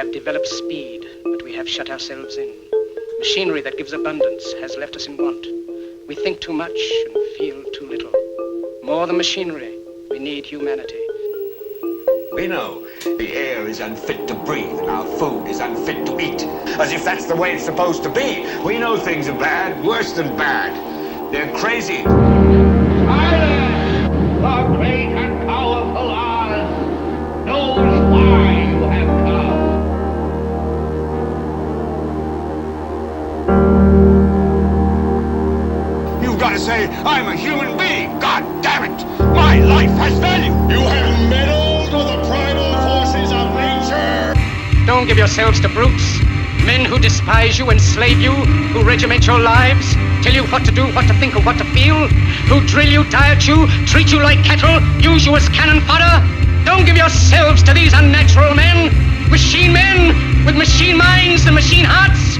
have developed speed, but we have shut ourselves in. Machinery that gives abundance has left us in want. We think too much and feel too little. More than machinery, we need humanity. We know the air is unfit to breathe and our food is unfit to eat. As if that's the way it's supposed to be. We know things are bad, worse than bad. They're crazy. Silence! The great and powerful Oz knows why you have come. You've got to say, I'm a human being. God damn it! My life has value. You have meddled with the primal forces of nature. Don't give yourselves to brutes, men who despise you, enslave you, who regiment your lives, tell you what to do, what to think, or what to feel, who drill you, diet you, treat you like cattle, use you as cannon fodder. Don't give yourselves to these unnatural men with machine minds and machine hearts.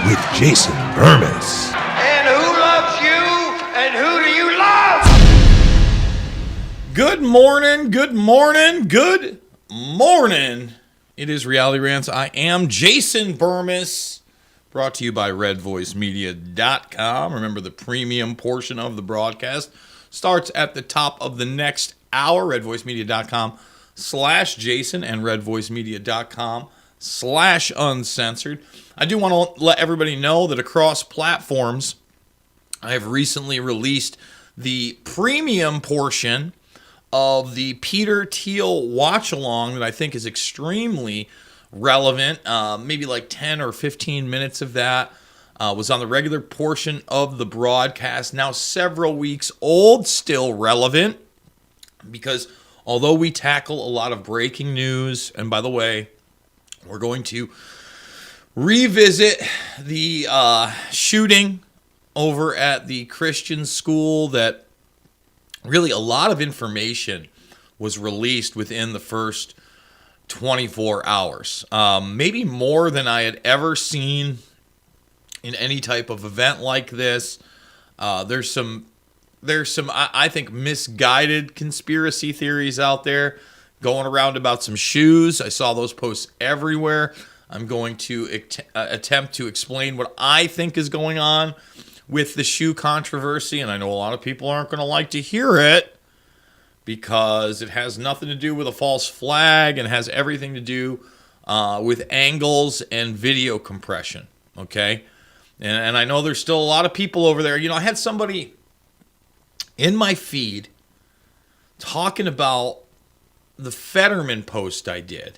With Jason Bermas. And who loves you? And who do you love? Good morning, good morning, good morning. It is Reality Rants. I am Jason Bermas, brought to you by RedVoiceMedia.com. Remember, the premium portion of the broadcast starts at the top of the next hour. RedVoiceMedia.com/Jason and RedVoiceMedia.com/Uncensored. I do want to let everybody know that across platforms, I have recently released the premium portion of the Peter Thiel watch-along that I think is extremely relevant. Maybe like 10 or 15 minutes of that was on the regular portion of the broadcast. Now several weeks old, still relevant, because although we tackle a lot of breaking news, and by the way, we're going to revisit the shooting over at the Christian school that really a lot of information was released within the first 24 hours. Maybe more than I had ever seen in any type of event like this. There's some I think misguided conspiracy theories out there going around about some shoes. I saw those posts everywhere. I'm going to attempt to explain what I think is going on with the shoe controversy, and I know a lot of people aren't going to like to hear it because it has nothing to do with a false flag and has everything to do with angles and video compression, okay? And I know there's still a lot of people over there. You know, I had somebody in my feed talking about the Fetterman post I did,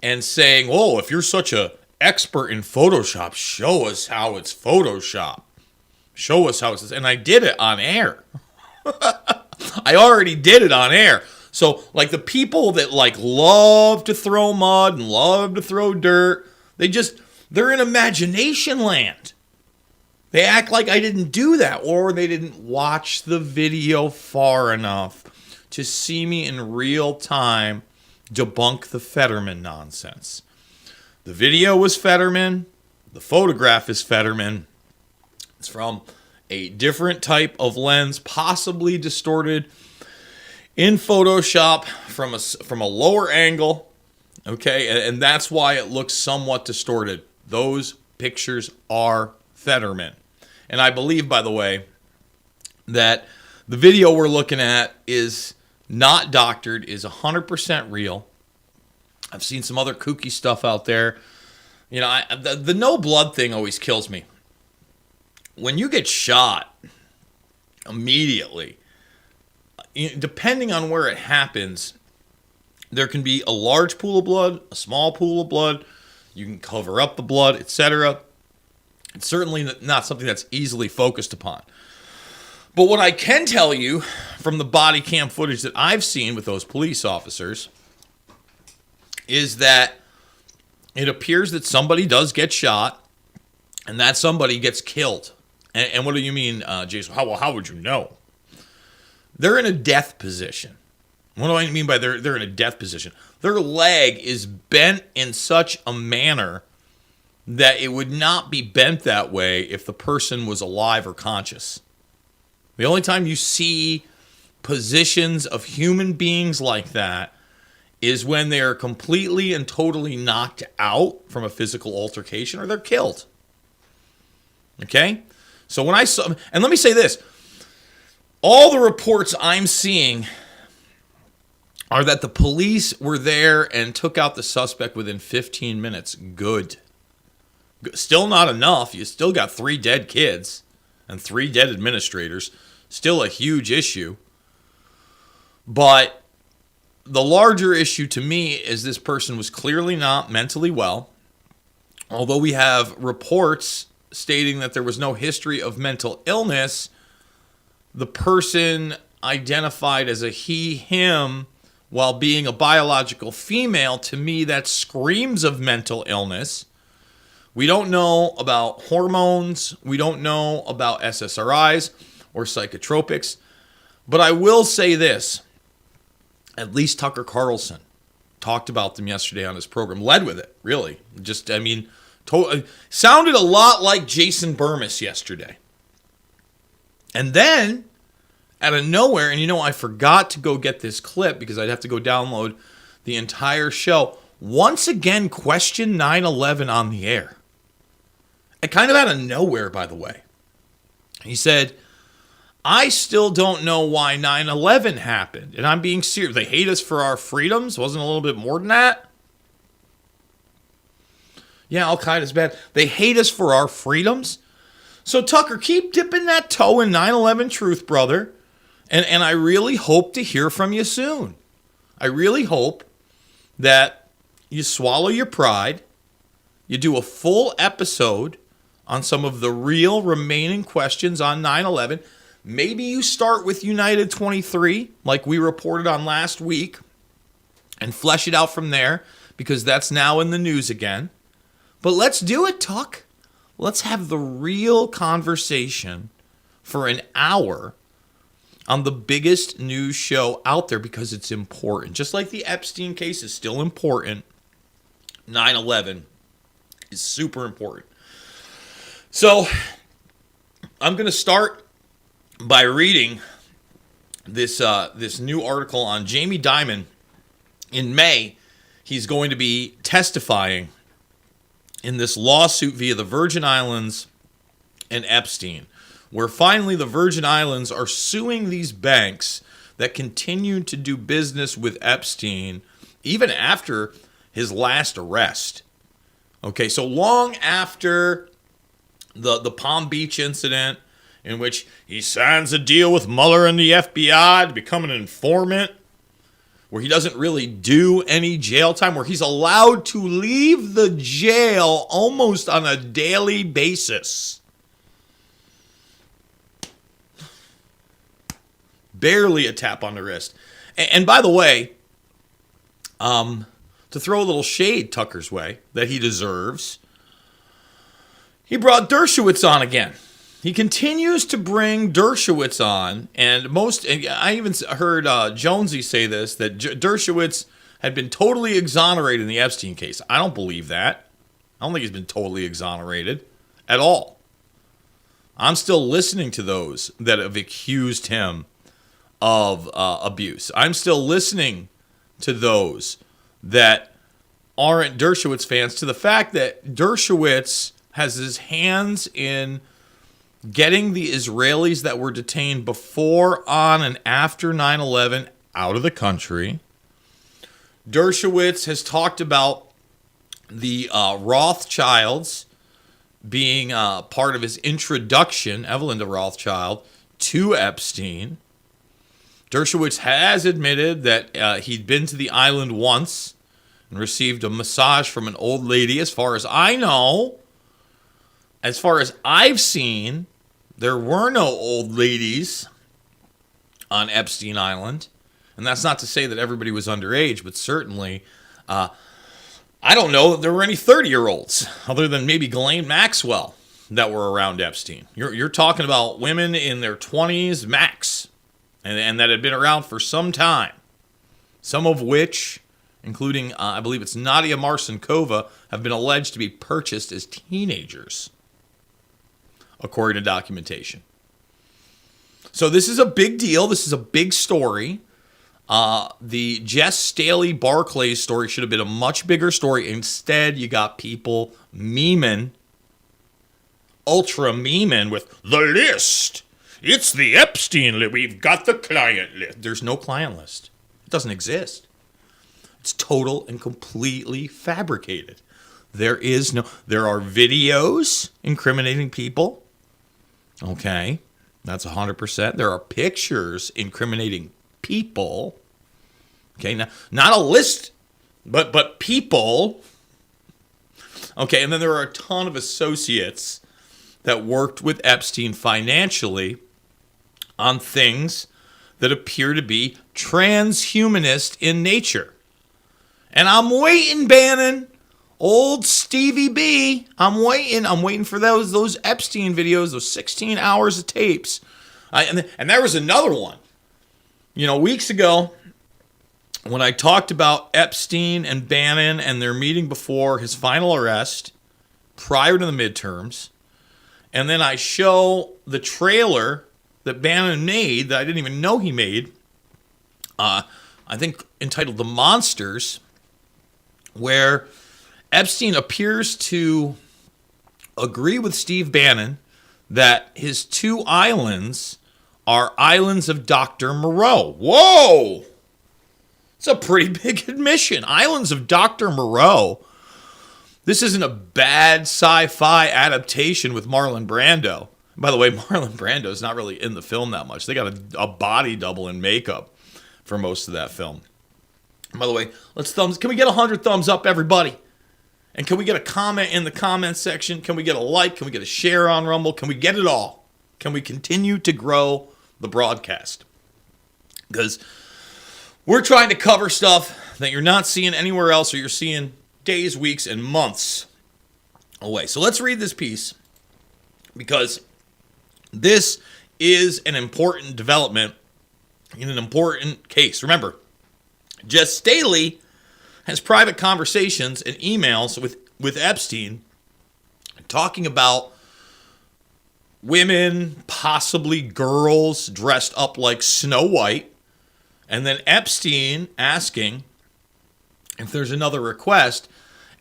and saying, "Oh, if you're such a expert in Photoshop, show us how it's Photoshop. Show us how it's..." And I did it on air. I already did it on air. So, like, the people that, like, love to throw mud and love to throw dirt, they're in imagination land. They act like I didn't do that, or they didn't watch the video far enough to see me in real time debunk the Fetterman nonsense. The video was Fetterman. The photograph is Fetterman. It's from a different type of lens, possibly distorted in Photoshop from a lower angle. Okay, and that's why it looks somewhat distorted. Those pictures are Fetterman. And I believe, by the way, that the video we're looking at is not doctored, is 100% real. I've seen some other kooky stuff out there. You know, the no blood thing always kills me. When you get shot immediately, depending on where it happens, there can be a large pool of blood, a small pool of blood. You can cover up the blood, etc. It's certainly not something that's easily focused upon. But what I can tell you from the body cam footage that I've seen with those police officers is that it appears that somebody does get shot and that somebody gets killed. And what do you mean, Jason? How would you know? They're in a death position. What do I mean by they're in a death position? Their leg is bent in such a manner that it would not be bent that way if the person was alive or conscious. The only time you see positions of human beings like that is when they are completely and totally knocked out from a physical altercation or they're killed. Okay? So when I saw, and let me say this, all the reports I'm seeing are that the police were there and took out the suspect within 15 minutes. Good. Still not enough. You still got 3 dead kids and 3 dead administrators. Still a huge issue. But the larger issue to me is this person was clearly not mentally well. Although we have reports stating that there was no history of mental illness, the person identified as a he, him, while being a biological female, to me that screams of mental illness. We don't know about hormones. We don't know about SSRIs or psychotropics. But I will say this. At least Tucker Carlson talked about them yesterday on his program. Led with it, really. Sounded a lot like Jason Bermas yesterday. And then, out of nowhere, and I forgot to go get this clip because I'd have to go download the entire show. Once again, question 9/11 on the air. And kind of out of nowhere, by the way. He said, I still don't know why 9/11 happened. And I'm being serious. They hate us for our freedoms? Wasn't a little bit more than that? Yeah, Al-Qaeda's bad. They hate us for our freedoms? So, Tucker, keep dipping that toe in 9/11 truth, brother. And I really hope to hear from you soon. I really hope that you swallow your pride, you do a full episode on some of the real remaining questions on 9/11. Maybe you start with United 23, like we reported on last week, and flesh it out from there, because that's now in the news again. But let's do it, Tuck. Let's have the real conversation for an hour on the biggest news show out there, because it's important. Just like the Epstein case is still important, 9/11 is super important. So I'm going to start by reading this new article on Jamie Dimon. In May, he's going to be testifying in this lawsuit via the Virgin Islands and Epstein, where finally the Virgin Islands are suing these banks that continued to do business with Epstein even after his last arrest. Okay, so long after the Palm Beach incident, in which he signs a deal with Mueller and the FBI to become an informant, where he doesn't really do any jail time, where he's allowed to leave the jail almost on a daily basis. Barely a tap on the wrist. And by the way, to throw a little shade Tucker's way that he deserves, he brought Dershowitz on again. He continues to bring Dershowitz on, and I even heard Jonesy say this, that Dershowitz had been totally exonerated in the Epstein case. I don't believe that. I don't think he's been totally exonerated at all. I'm still listening to those that have accused him of abuse. I'm still listening to those that aren't Dershowitz fans, to the fact that Dershowitz has his hands in getting the Israelis that were detained before, on, and after 9/11 out of the country. Dershowitz has talked about the Rothschilds being part of his introduction, Evelyn de Rothschild, to Epstein. Dershowitz has admitted that he'd been to the island once and received a massage from an old lady. As far as I know, as far as I've seen, there were no old ladies on Epstein Island. And that's not to say that everybody was underage, but certainly, I don't know that there were any 30-year-olds, other than maybe Ghislaine Maxwell. that were around Epstein. You're talking about women in their 20s max, and that had been around for some time. Some of which, including, I believe it's Nadia Marcinkova, have been alleged to be purchased as teenagers, according to documentation. So this is a big deal. This is a big story. The Jess Staley Barclay story should have been a much bigger story. Instead, you got people memeing, ultra memeing with the list. It's the Epstein list. We've got the client list. There's no client list. It doesn't exist. It's total and completely fabricated. There are videos incriminating people. Okay, that's 100%. There are pictures incriminating people. Okay, now, not a list, but people. Okay, and then there are a ton of associates that worked with Epstein financially on things that appear to be transhumanist in nature. And I'm waiting, Bannon. Old Stevie B. I'm waiting for those Epstein videos, those 16 hours of tapes. And there was another one. You know, weeks ago, when I talked about Epstein and Bannon and their meeting before his final arrest, prior to the midterms, and then I show the trailer that Bannon made, that I didn't even know he made, I think entitled The Monsters, where Epstein appears to agree with Steve Bannon that his two islands are islands of Dr. Moreau. Whoa! It's a pretty big admission. Islands of Dr. Moreau. This isn't a bad sci-fi adaptation with Marlon Brando. By the way, Marlon Brando is not really in the film that much. They got a body double in makeup for most of that film. By the way, can we get 100 thumbs up, everybody? And can we get a comment in the comment section? Can we get a like? Can we get a share on Rumble? Can we get it all? Can we continue to grow the broadcast? Because we're trying to cover stuff that you're not seeing anywhere else, or you're seeing days, weeks, and months away. So let's read this piece, because this is an important development in an important case. Remember, Jess Staley has private conversations and emails with Epstein talking about women, possibly girls, dressed up like Snow White, and then Epstein asking if there's another request,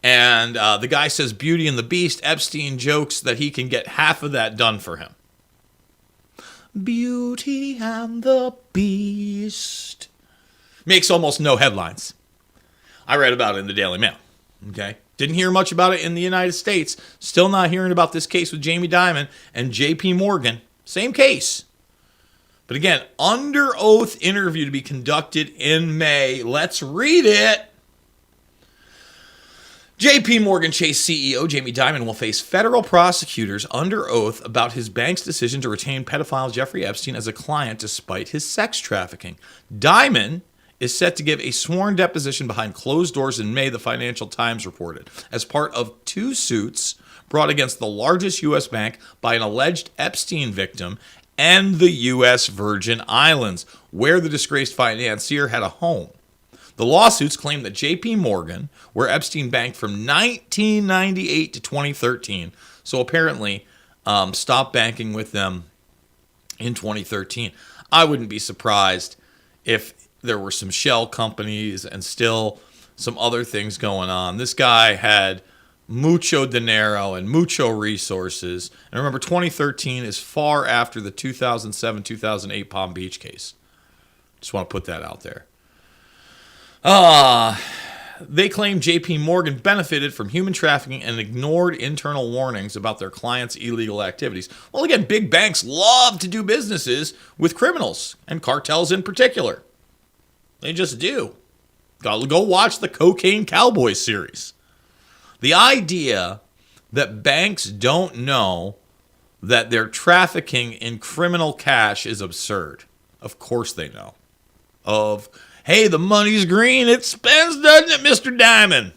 and the guy says Beauty and the Beast. Epstein jokes that he can get half of that done for him. Beauty and the Beast. Makes almost no headlines. I read about it in the Daily Mail. Okay? Didn't hear much about it in the United States. Still not hearing about this case with Jamie Dimon and J.P. Morgan. Same case. But again, under oath interview to be conducted in May. Let's read it. J.P. Morgan Chase CEO Jamie Dimon will face federal prosecutors under oath about his bank's decision to retain pedophile Jeffrey Epstein as a client despite his sex trafficking. Dimon is set to give a sworn deposition behind closed doors in May, the Financial Times reported, as part of two suits brought against the largest U.S. bank by an alleged Epstein victim and the U.S. Virgin Islands, where the disgraced financier had a home. The lawsuits claim that J.P. Morgan, where Epstein banked from 1998 to 2013, so apparently stopped banking with them in 2013. I wouldn't be surprised if there were some shell companies and still some other things going on. This guy had mucho dinero and mucho resources. And remember, 2013 is far after the 2007-2008 Palm Beach case. Just want to put that out there. They claim J.P. Morgan benefited from human trafficking and ignored internal warnings about their clients' illegal activities. Well, again, big banks love to do businesses with criminals and cartels in particular. They just do. Go watch the Cocaine Cowboys series. The idea that banks don't know that they're trafficking in criminal cash is absurd. Of course they know. Hey, the money's green. It spends, doesn't it, Mr. Diamond?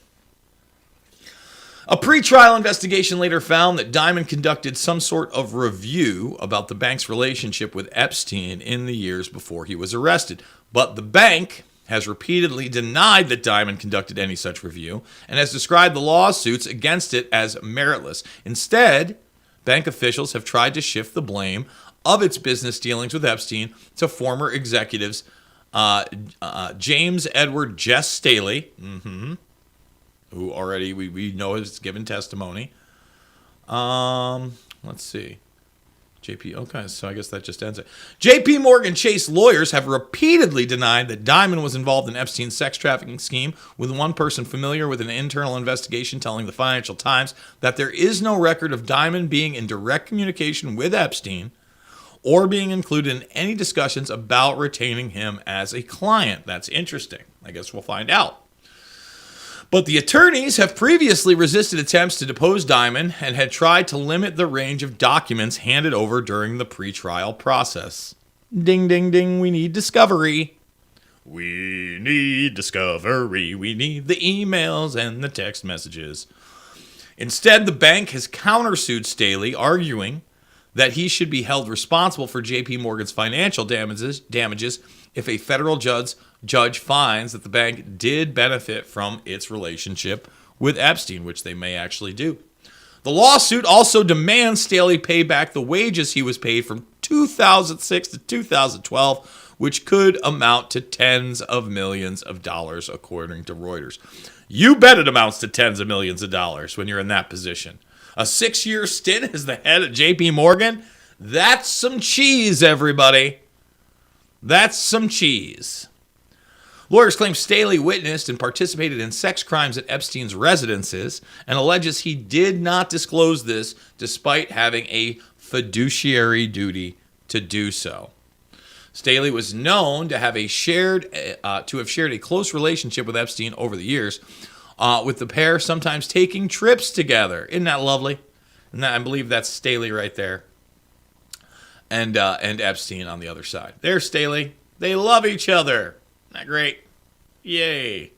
A pretrial investigation later found that Diamond conducted some sort of review about the bank's relationship with Epstein in the years before he was arrested. But the bank has repeatedly denied that Diamond conducted any such review and has described the lawsuits against it as meritless. Instead, bank officials have tried to shift the blame of its business dealings with Epstein to former executives James Edward Jess Staley, who already we know has given testimony. Let's see. Okay, so I guess that just ends it. JP Morgan Chase lawyers have repeatedly denied that Diamond was involved in Epstein's sex trafficking scheme, with one person familiar with an internal investigation telling the Financial Times that there is no record of Diamond being in direct communication with Epstein or being included in any discussions about retaining him as a client. That's interesting. I guess we'll find out. But the attorneys have previously resisted attempts to depose Diamond and had tried to limit the range of documents handed over during the pretrial process. Ding, ding, ding, we need discovery. We need discovery. We need the emails and the text messages. Instead, the bank has countersued Staley, arguing that he should be held responsible for JP Morgan's financial damages if a federal judge finds that the bank did benefit from its relationship with Epstein, which they may actually do. The lawsuit also demands Staley pay back the wages he was paid from 2006 to 2012, which could amount to tens of millions of dollars, according to Reuters. You bet it amounts to tens of millions of dollars when you're in that position. A 6-year stint as the head at JP Morgan? That's some cheese, everybody. That's some cheese. Lawyers claim Staley witnessed and participated in sex crimes at Epstein's residences and alleges he did not disclose this despite having a fiduciary duty to do so. Staley was known to have shared a close relationship with Epstein over the years, with the pair sometimes taking trips together. Isn't that lovely? And I believe that's Staley right there. And Epstein on the other side. There's Staley. They love each other. Isn't that great? Yay.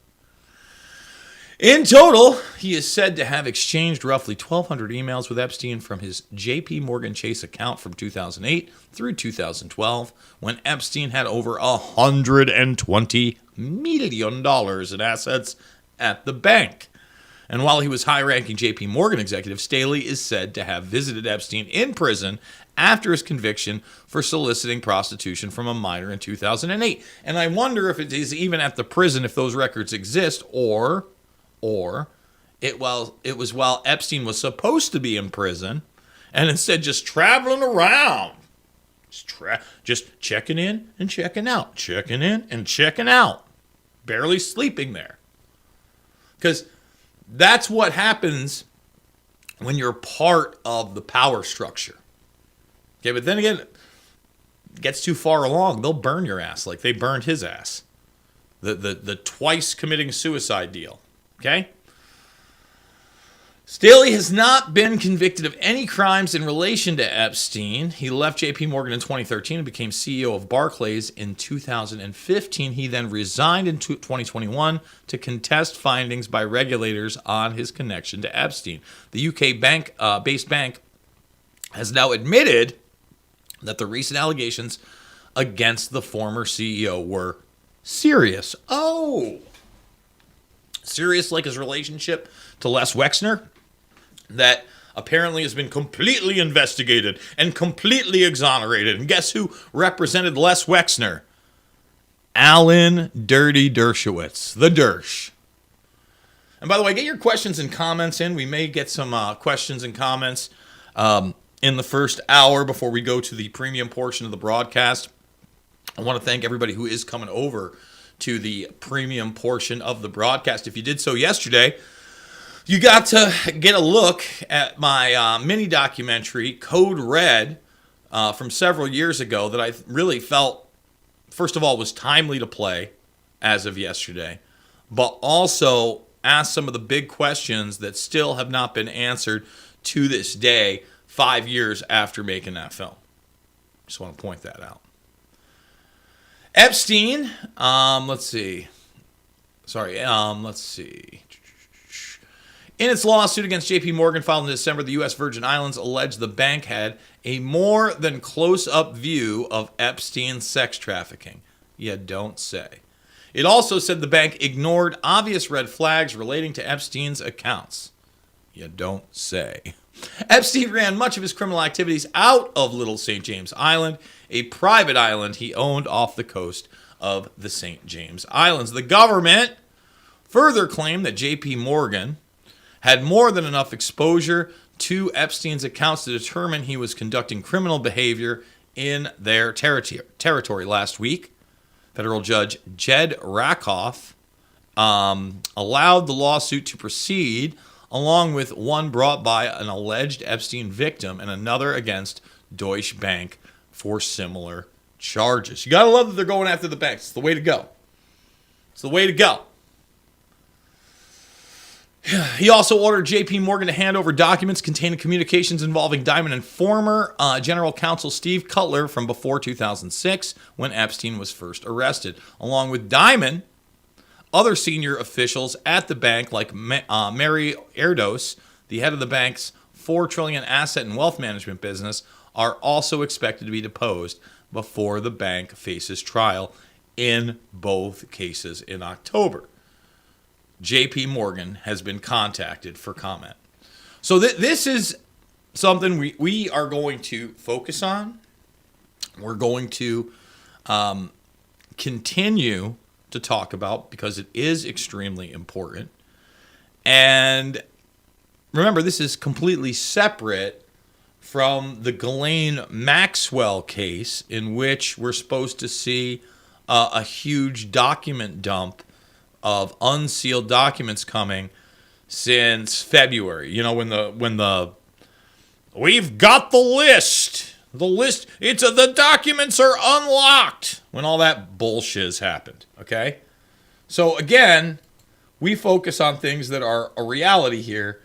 In total, he is said to have exchanged roughly 1,200 emails with Epstein from his JP Morgan Chase account from 2008 through 2012, when Epstein had over $120 million in assets at the bank. And while he was high-ranking JP Morgan executive, Staley is said to have visited Epstein in prison after his conviction for soliciting prostitution from a minor in 2008. And I wonder if it is even at the prison, if those records exist, or it was while Epstein was supposed to be in prison, and instead just traveling around, just checking in and checking out, checking in and checking out, barely sleeping there. Because that's what happens when you're part of the power structure. Okay, but then again, it gets too far along, they'll burn your ass like they burned his ass. The twice committing suicide deal. Okay? Staley has not been convicted of any crimes in relation to Epstein. He left JP Morgan in 2013 and became CEO of Barclays in 2015. He then resigned in 2021 to contest findings by regulators on his connection to Epstein. The UK-based bank has now admitted that the recent allegations against the former CEO were serious. Oh! Serious like his relationship to Les Wexner? That apparently has been completely investigated and completely exonerated. And guess who represented Les Wexner? Alan Dirty Dershowitz, the Dersh. And by the way, get your questions and comments in. We may get some questions and comments in the first hour before we go to the premium portion of the broadcast. I want to thank everybody who is coming over to the premium portion of the broadcast. If you did so yesterday, you got to get a look at my mini documentary, Code Red, from several years ago that I really felt, first of all, was timely to play as of yesterday, but also asked some of the big questions that still have not been answered to this day, 5 years after making that film. Just want to point that out. Epstein, let's see. In its lawsuit against JP Morgan filed in December, the U.S. Virgin Islands alleged the bank had a more than close-up view of Epstein's sex trafficking. You don't say. It also said the bank ignored obvious red flags relating to Epstein's accounts. You don't say. Epstein ran much of his criminal activities out of Little St. James Island, a private island he owned off the coast of the St. James Islands. The government further claimed that JP Morgan had more than enough exposure to Epstein's accounts to determine he was conducting criminal behavior in their territory. Last week, federal judge Jed Rakoff allowed the lawsuit to proceed, along with one brought by an alleged Epstein victim and another against Deutsche Bank for similar charges. You got to love that they're going after the banks. It's the way to go. It's the way to go. He also ordered JP Morgan to hand over documents containing communications involving Diamond and former General Counsel Steve Cutler from before 2006, when Epstein was first arrested. Along with Diamond, other senior officials at the bank, like Mary Erdos, the head of the bank's $4 trillion asset and wealth management business, are also expected to be deposed before the bank faces trial in both cases in October. JP Morgan has been contacted for comment. So this is something we are going to focus on. We're going to continue to talk about because it is extremely important. And remember, this is completely separate from the Ghislaine Maxwell case, in which we're supposed to see a huge document dump of unsealed documents coming since February. You know, when the we've got the list, the documents are unlocked, when all that bullshit has happened. Okay, so again, we focus on things that are a reality here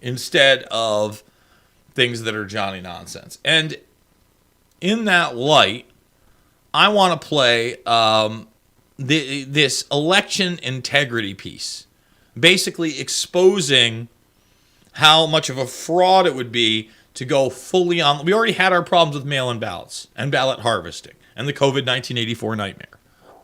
instead of things that are Johnny nonsense. And in that light, I want to play this election integrity piece, basically exposing how much of a fraud it would be to go fully on. We already had our problems with mail-in ballots and ballot harvesting and the COVID-1984 nightmare,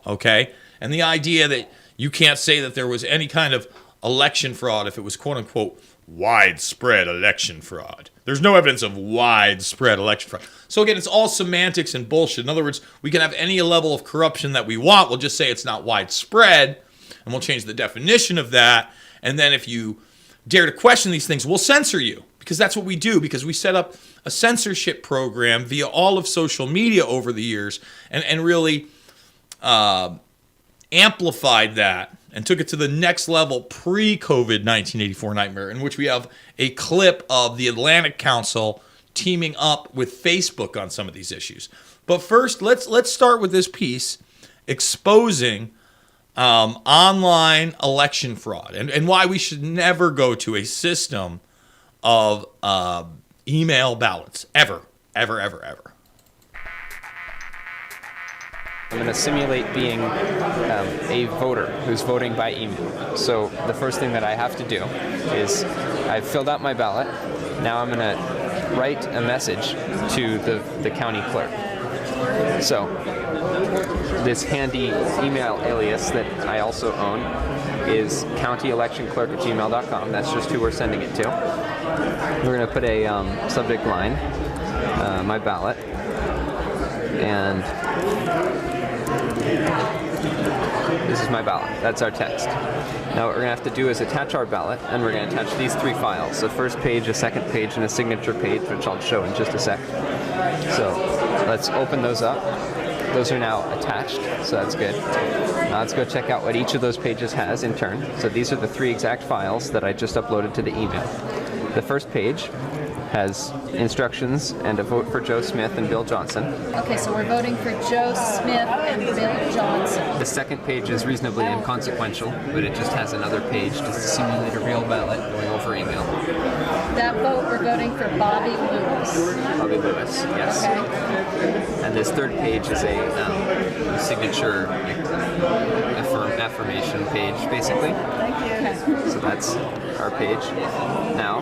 okay? And the idea that you can't say that there was any kind of election fraud if it was quote-unquote widespread election fraud. There's no evidence of widespread election fraud. So again, it's all semantics and bullshit. In other words, we can have any level of corruption that we want. We'll just say it's not widespread, and we'll change the definition of that. And then if you dare to question these things, we'll censor you, because that's what we do, because we set up a censorship program via all of social media over the years and really amplified that and took it to the next level pre-COVID 1984 nightmare, in which we have a clip of the Atlantic Council teaming up with Facebook on some of these issues. But first, let's start with this piece exposing online election fraud and why we should never go to a system of email ballots, ever. I'm going to simulate being a voter who's voting by email. So the first thing that I have to do is I've filled out my ballot. Now I'm going to write a message to the county clerk. So this handy email alias that I also own is countyelectionclerk@gmail.com. That's just who we're sending it to. We're going to put a subject line, my ballot, and this is my ballot. That's our text. Now what we're going to have to do is attach our ballot, and we're going to attach these three files. A first page, a second page, and a signature page, which I'll show in just a sec. So let's open those up. Those are now attached, so that's good. Now let's go check out what each of those pages has in turn. So these are the three exact files that I just uploaded to the email. The first page has instructions and a vote for Joe Smith and Bill Johnson. Okay, so we're voting for Joe Smith and Bill Johnson. The second page is reasonably inconsequential, but it just has another page just to simulate a real ballot going over email. That vote, we're voting for Bobby Lewis. Bobby Lewis, yes. Okay. And this third page is a signature affirmation page, basically. Thank you. So that's our page. Now,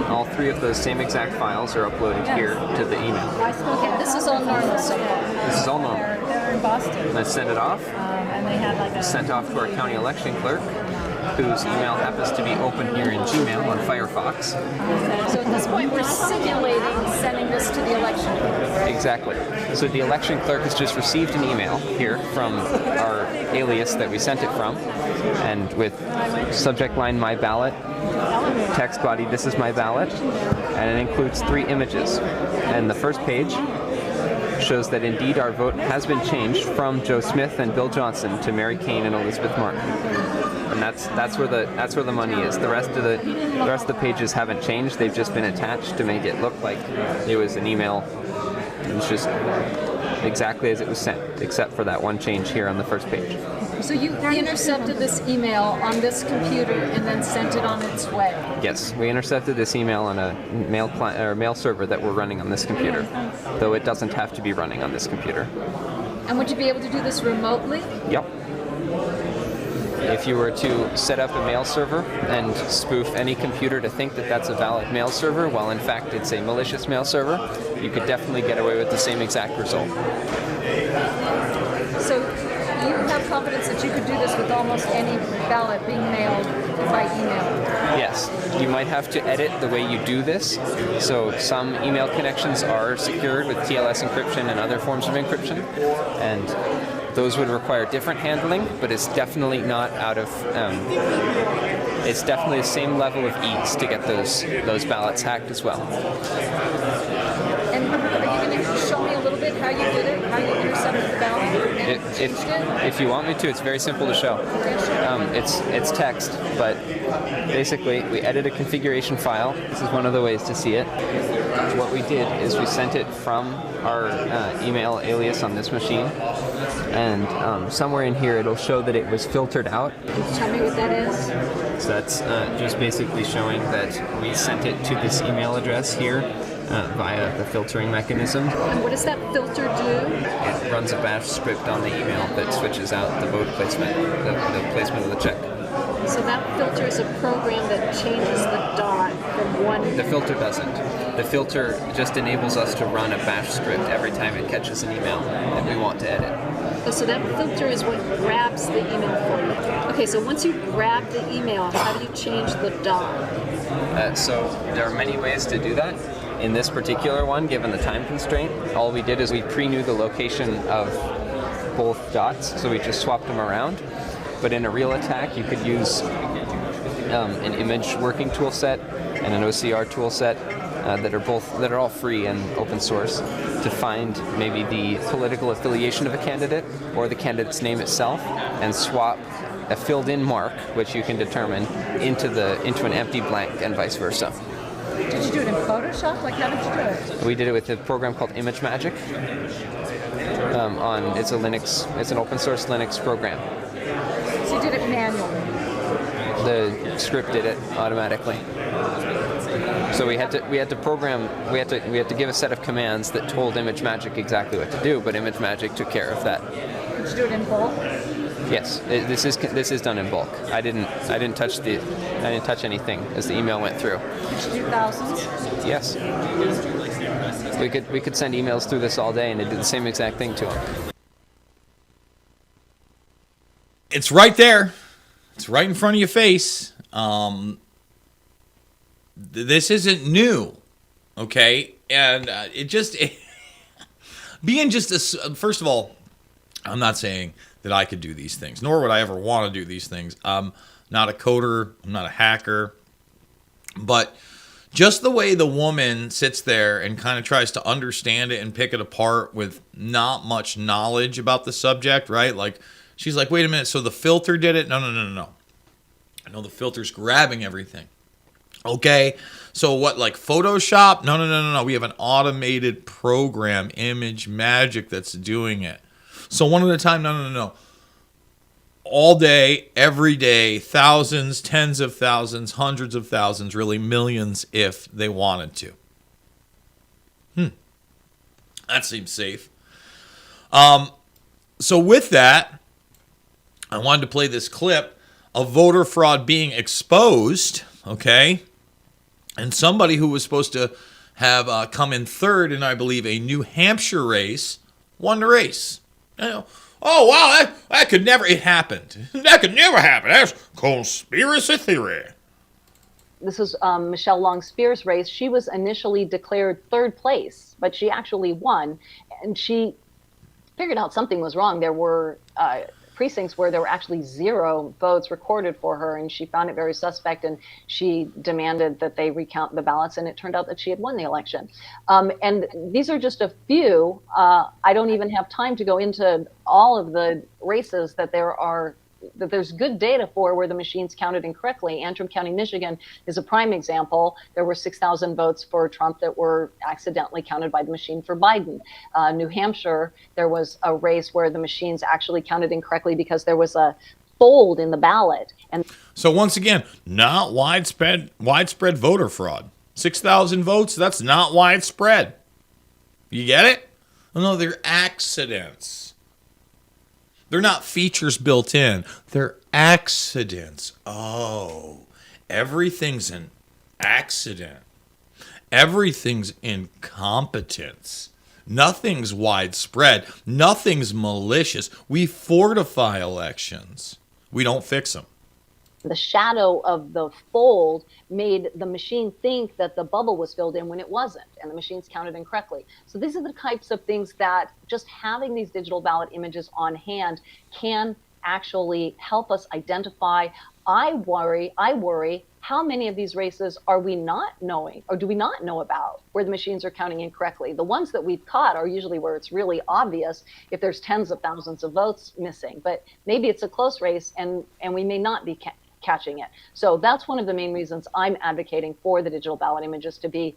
all 3 of those same exact files are uploaded here to the email. Okay, this is all normal so far. This is all normal. They're in Boston. Let's send it off. And they had like a... Sent off to our county election clerk, whose email happens to be open here in Gmail on Firefox. So at this point, we're simulating sending this to the election clerk. Exactly. So the election clerk has just received an email here from our alias that we sent it from, and with subject line "My Ballot," text body "This is my ballot," and it includes 3 images. And the first page shows that indeed our vote has been changed from Joe Smith and Bill Johnson to Mary Kane and Elizabeth Mark. And that's where the money is. The rest of the pages haven't changed. They've just been attached to make it look like it was an email. It's just exactly as it was sent, except for that one change here on the first page. So you intercepted this email on this computer and then sent it on its way? Yes, we intercepted this email on a mail server that we're running on this computer, though it doesn't have to be running on this computer. And would you be able to do this remotely? Yep. If you were to set up a mail server and spoof any computer to think that that's a valid mail server, while in fact it's a malicious mail server, you could definitely get away with the same exact result. So you have confidence that you could do this with almost any ballot being mailed by email? Yes. You might have to edit the way you do this. So some email connections are secured with TLS encryption and other forms of encryption, and those would require different handling, but it's definitely not out of... it's definitely the same level of ease to get those ballots hacked as well. And are you going to show me a little bit how you did it, how you intercepted the ballot? If you want me to, it's very simple to show. It's text, but basically we edit a configuration file. This is one of the ways to see it. What we did is we sent it from our email alias on this machine, and somewhere in here it'll show that it was filtered out. Can you tell me what that is? So that's just basically showing that we sent it to this email address here via the filtering mechanism. And what does that filter do? It runs a bash script on the email that switches out the vote placement, the placement of the check. So that filter is a program that changes the dot from one... The filter doesn't. The filter just enables us to run a bash script every time it catches an email that we want to edit. Oh, so that filter is what grabs the email for you. Okay, so once you grab the email, how do you change the dot? So there are many ways to do that. In this particular one, given the time constraint, all we did is we pre-knew the location of both dots, so we just swapped them around. But in a real attack, you could use an image working tool set and an OCR tool set that are all free and open source to find maybe the political affiliation of a candidate or the candidate's name itself and swap a filled-in mark, which you can determine, into an empty blank and vice versa. Did you do it in Photoshop? Like, how did you do it? We did it with a program called Image Magic. It's an open source Linux program. So you did it manually? The script did it automatically. So we had to give a set of commands that told Image Magic exactly what to do, but Image Magic took care of that. Did you do it in bulk? Yes, this is done in bulk. I didn't touch anything as the email went through. Did you do thousands? Yes. We could send emails through this all day and it did the same exact thing to them. It's right there. It's right in front of your face. This isn't new, okay? And first of all, I'm not saying that I could do these things, nor would I ever want to do these things. I'm not a coder. I'm not a hacker. But just the way the woman sits there and kind of tries to understand it and pick it apart with not much knowledge about the subject, right? Like, she's like, wait a minute, so the filter did it? No. I know the filter's grabbing everything. Okay, so what, like Photoshop? No. We have an automated program, Image Magic, that's doing it. So one at a time, no. All day, every day, thousands, tens of thousands, hundreds of thousands, really millions if they wanted to. That seems safe. So with that, I wanted to play this clip of voter fraud being exposed, okay? And somebody who was supposed to have come in third in, I believe, a New Hampshire race, won the race. You know, oh, wow, that could never, it happened. That could never happen. That's conspiracy theory. This is Michelle Long-Spear's race. She was initially declared third place, but she actually won. And she figured out something was wrong. There were precincts where there were actually 0 votes recorded for her, and she found it very suspect, and she demanded that they recount the ballots, and it turned out that she had won the election. And these are just a few. I don't even have time to go into all of the races that there's good data for where the machines counted incorrectly. Antrim County, Michigan is a prime example. There were 6,000 votes for Trump that were accidentally counted by the machine for Biden. New Hampshire, there was a race where the machines actually counted incorrectly because there was a fold in the ballot. And so once again, not widespread voter fraud. 6,000 votes, that's not widespread. You get it? Oh, no, they're accidents. They're not features built in. They're accidents. Oh, everything's an accident. Everything's incompetence. Nothing's widespread. Nothing's malicious. We fortify elections. We don't fix them. the shadow of the fold made the machine think that the bubble was filled in when it wasn't, and the machines counted incorrectly. So these are the types of things that just having these digital ballot images on hand can actually help us identify. I worry, how many of these races are we not knowing, or do we not know about, where the machines are counting incorrectly? The ones that we've caught are usually where it's really obvious if there's tens of thousands of votes missing, but maybe it's a close race and we may not be catching it. So that's one of the main reasons I'm advocating for the digital ballot images to be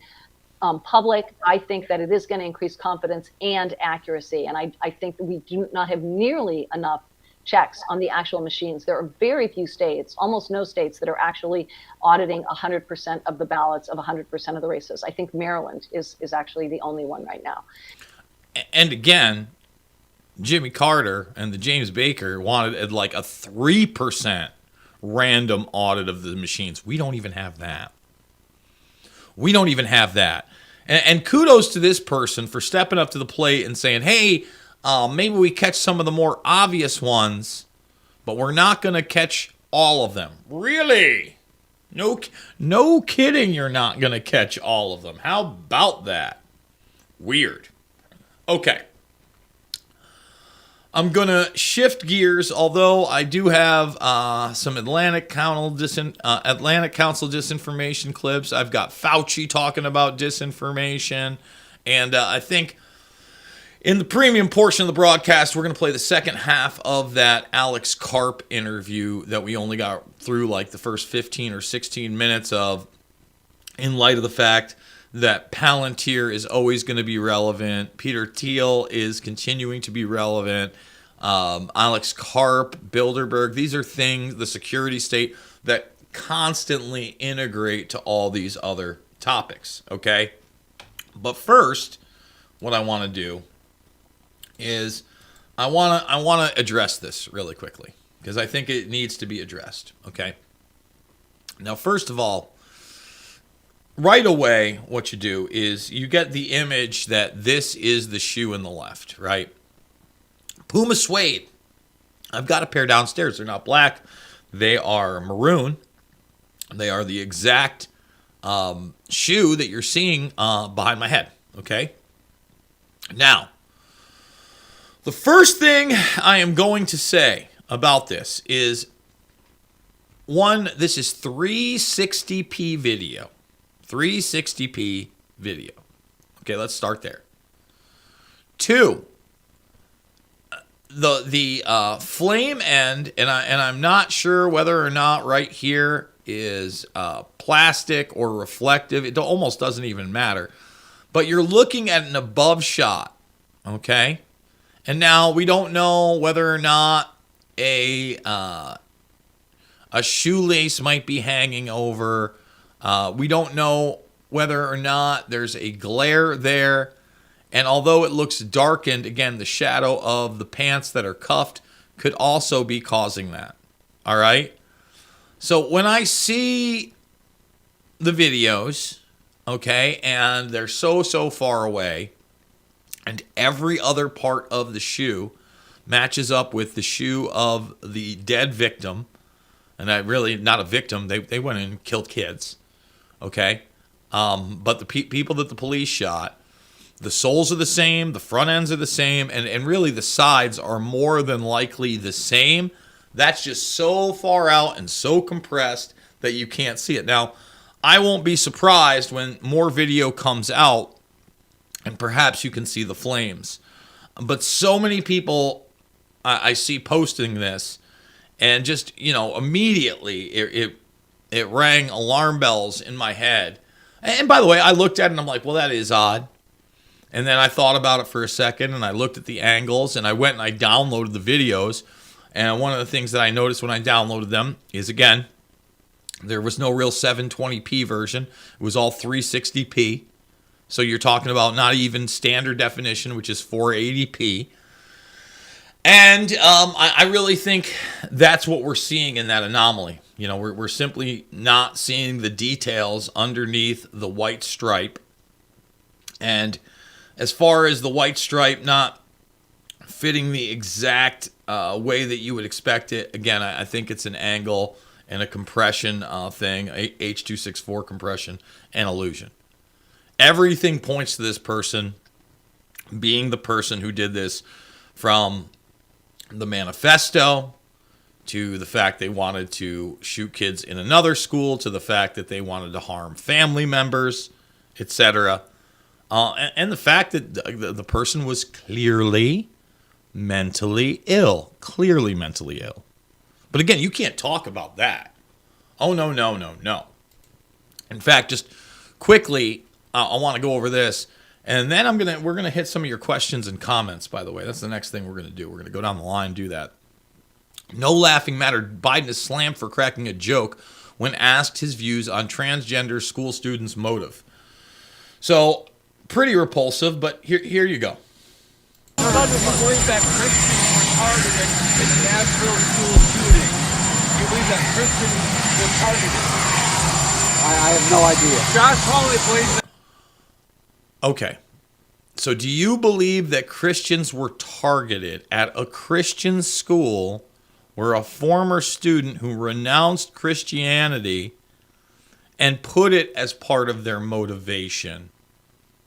public. I think that it is going to increase confidence and accuracy, and I think that we do not have nearly enough checks on the actual machines. There are very few states, almost no states, that are actually auditing 100% of the ballots of 100% of the races. I think Maryland is actually the only one right now. And again, Jimmy Carter and the James Baker wanted like a 3% random audit of the machines. We don't even have that. We don't even have that. And kudos to this person for stepping up to the plate and saying, hey, maybe we catch some of the more obvious ones, but we're not going to catch all of them. Really? No kidding, you're not going to catch all of them. How about that? Weird. Okay. I'm going to shift gears, although I do have some Atlantic Council disinformation clips. I've got Fauci talking about disinformation, and I think in the premium portion of the broadcast, we're going to play the second half of that Alex Karp interview that we only got through like the first 15 or 16 minutes of, in light of the fact that Palantir is always going to be relevant. Peter Thiel is continuing to be relevant. Alex Karp, Bilderberg, these are things, the security state, that constantly integrate to all these other topics, okay? But first, what I want to do is I want to address this really quickly because I think it needs to be addressed, okay? Now, first of all, right away, what you do is you get the image that this is the shoe in the left, right? Puma suede. I've got a pair downstairs. They're not black. They are maroon. They are the exact shoe that you're seeing behind my head, okay? Now, the first thing I am going to say about this is, one, this is 360p video. 360p video. Okay, let's start there. Two, the flame end, and I'm not sure whether or not right here is plastic or reflective. It almost doesn't even matter. But you're looking at an above shot, okay? And now we don't know whether or not a shoelace might be hanging over. We don't know whether or not there's a glare there. And although it looks darkened, again, the shadow of the pants that are cuffed could also be causing that. All right? So when I see the videos, okay, and they're so far away, and every other part of the shoe matches up with the shoe of the dead victim, and I really, not a victim, they went in and killed kids, okay? But the people that the police shot, the soles are the same, the front ends are the same, and really the sides are more than likely the same. That's just so far out and so compressed that you can't see it. Now, I won't be surprised when more video comes out and perhaps you can see the flames. But so many people I see posting this, and just, immediately it rang alarm bells in my head. And by the way, I looked at it and I'm like, well, that is odd. And then I thought about it for a second, and I looked at the angles, and I went and I downloaded the videos. And one of the things that I noticed when I downloaded them is, again, there was no real 720p version. It was all 360p. So you're talking about not even standard definition, which is 480p. And I really think that's what we're seeing in that anomaly. We're simply not seeing the details underneath the white stripe. And as far as the white stripe not fitting the exact way that you would expect it, again, I think it's an angle and a compression thing, H.264 compression and illusion. Everything points to this person being the person who did this, from the manifesto to the fact they wanted to shoot kids in another school to the fact that they wanted to harm family members, etc. And the fact that the person was clearly mentally ill. Clearly mentally ill. But again, you can't talk about that. Oh, no. In fact, just quickly, I want to go over this. And then we're gonna hit some of your questions and comments, by the way. That's the next thing we're going to do. We're going to go down the line and do that. No laughing matter. Biden is slammed for cracking a joke when asked his views on transgender school students' motive. So, pretty repulsive, but here you go. Do you believe that Christians were targeted in the Nashville school shooting? Do you believe that Christians were targeted? I have no idea. Josh Hawley believes that. Okay. So do you believe that Christians were targeted at a Christian school where a former student who renounced Christianity and put it as part of their motivation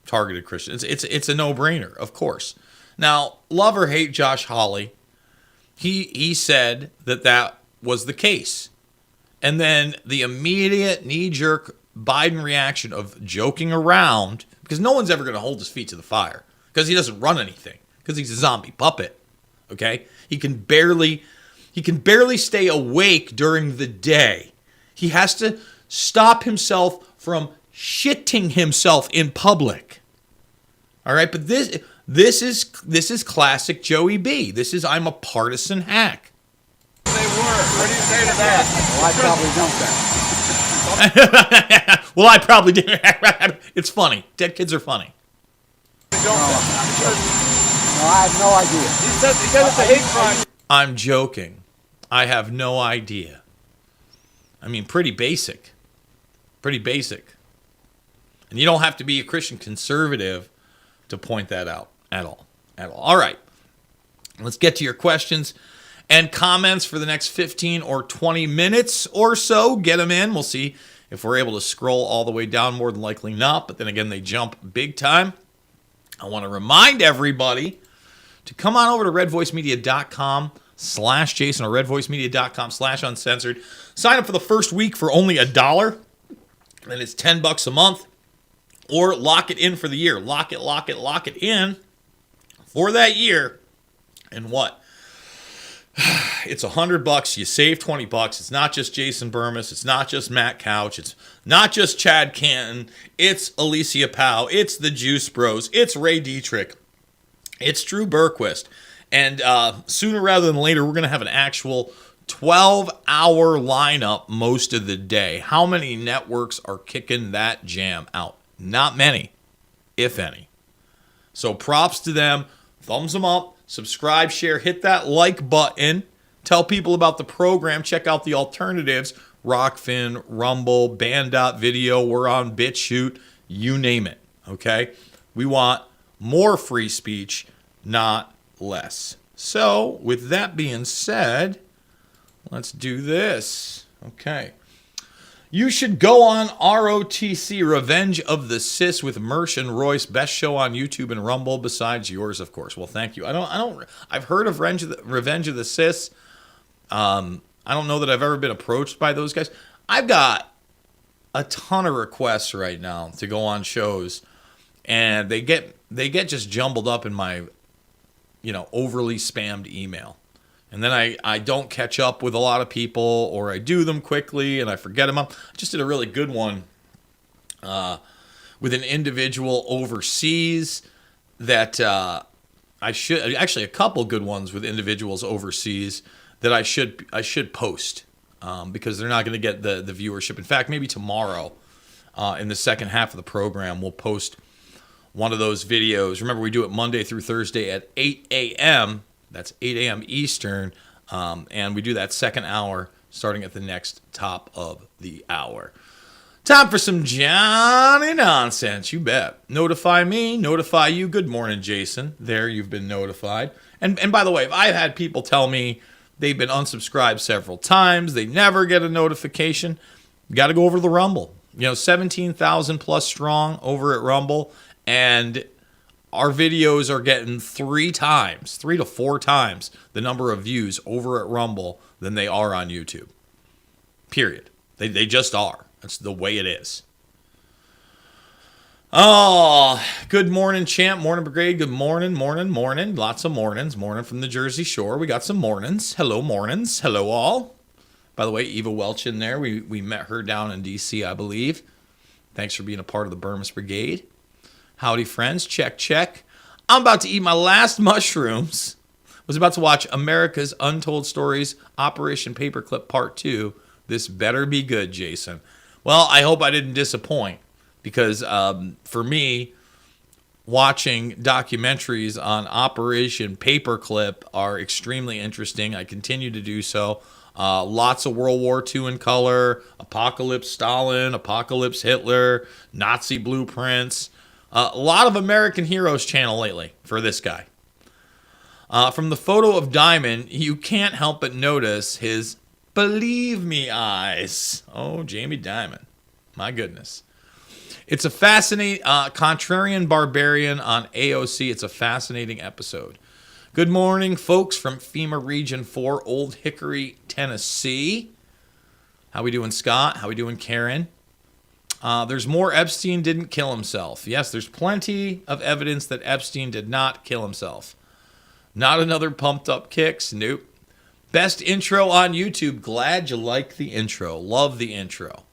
targeted Christians? It's a no-brainer, of course. Now, love or hate Josh Hawley, he said that was the case. And then the immediate knee-jerk Biden reaction of joking around, because no one's ever going to hold his feet to the fire, because he doesn't run anything, because he's a zombie puppet, okay? He can barely stay awake during the day. He has to stop himself from shitting himself in public. All right, but this is classic Joey B. This is I'm a partisan hack. They were. What do you say to that? Well, I probably don't then. Well, I probably didn't. It's funny. Dead kids are funny. No, I have no idea. He said it's a hate crime. I'm joking. I have no idea. I mean, pretty basic. Pretty basic. And you don't have to be a Christian conservative to point that out at all. All right. Let's get to your questions and comments for the next 15 or 20 minutes or so. Get them in. We'll see if we're able to scroll all the way down. More than likely not. But then again, they jump big time. I want to remind everybody to come on over to redvoicemedia.com/Jason or redvoicemedia.com/uncensored. Sign up for the first week for only $1. Then it's $10 a month. Or lock it in for the year. Lock it in for that year. And what? It's $100. You save $20. It's not just Jason Bermas. It's not just Matt Couch. It's not just Chad Canton. It's Alicia Powell. It's the Juice Bros. It's Ray Dietrich. It's Drew Berquist. And sooner rather than later, we're going to have an actual 12-hour lineup most of the day. How many networks are kicking that jam out? Not many, if any. So props to them. Thumbs them up. Subscribe, share, hit that like button. Tell people about the program. Check out the alternatives. Rockfin, Rumble, Band.video. We're on BitChute. You name it. Okay? We want more free speech, not less. So, with that being said, let's do this. Okay. You should go on ROTC, Revenge of the Sis with Mersh and Royce. Best show on YouTube and Rumble besides yours, of course. Well, thank you. I've heard of Revenge of the Sis. I don't know that I've ever been approached by those guys. I've got a ton of requests right now to go on shows, and they get just jumbled up in my, overly spammed email. And then I don't catch up with a lot of people, or I do them quickly and I forget them up. I just did a really good one with an individual overseas that I should actually a couple good ones with individuals overseas that I should post because they're not going to get the viewership. In fact, maybe tomorrow in the second half of the program, we'll post one of those videos. Remember, we do it Monday through Thursday at 8 a.m. That's 8 a.m. Eastern, and we do that second hour starting at the next top of the hour. Time for some Johnny nonsense, you bet. Notify me, notify you. Good morning, Jason. There, you've been notified. And by the way, if I've had people tell me they've been unsubscribed several times, they never get a notification, you got to go over to the Rumble. 17,000 plus strong over at Rumble, and our videos are getting 3 to 4 times the number of views over at Rumble than they are on YouTube. Period. They just are. That's the way it is. Oh, good morning, champ. Morning, brigade. Good morning, morning. Lots of mornings. Morning from the Jersey Shore. We got some mornings. Hello, mornings. Hello, all. By the way, Eva Welch in there. We met her down in D.C., I believe. Thanks for being a part of the Bermas Brigade. Howdy, friends. Check. I'm about to eat my last mushrooms. Was about to watch America's Untold Stories, Operation Paperclip Part 2. This better be good, Jason. Well, I hope I didn't disappoint, because for me, watching documentaries on Operation Paperclip are extremely interesting. I continue to do so. Lots of World War II in color, Apocalypse Stalin, Apocalypse Hitler, Nazi blueprints. A lot of American Heroes channel lately for this guy. From the photo of Diamond, you can't help but notice his believe me eyes. Oh, Jamie Dimon. My goodness. It's a fascinating, Contrarian Barbarian on AOC. It's a fascinating episode. Good morning, folks, from FEMA Region 4, Old Hickory, Tennessee. How we doing, Scott? How we doing, Karen? There's more Epstein didn't kill himself. Yes, there's plenty of evidence that Epstein did not kill himself. Not another pumped up kicks. Nope. Best intro on YouTube. Glad you like the intro. Love the intro.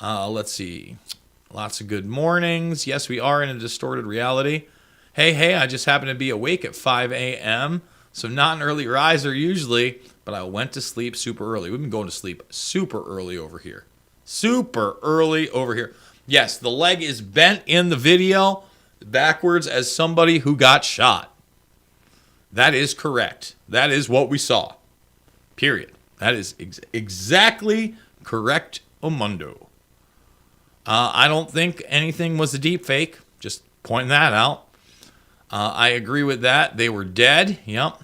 Let's see. Lots of good mornings. Yes, we are in a distorted reality. Hey, I just happened to be awake at 5 a.m., so not an early riser usually, but I went to sleep super early. We've been going to sleep super early over here. Super early over here. Yes, the leg is bent in the video backwards as somebody who got shot. That is correct. That is what we saw. Period. That is exactly correct, Omundo. I don't think anything was a deep fake. Just pointing that out. I agree with that. They were dead. Yep.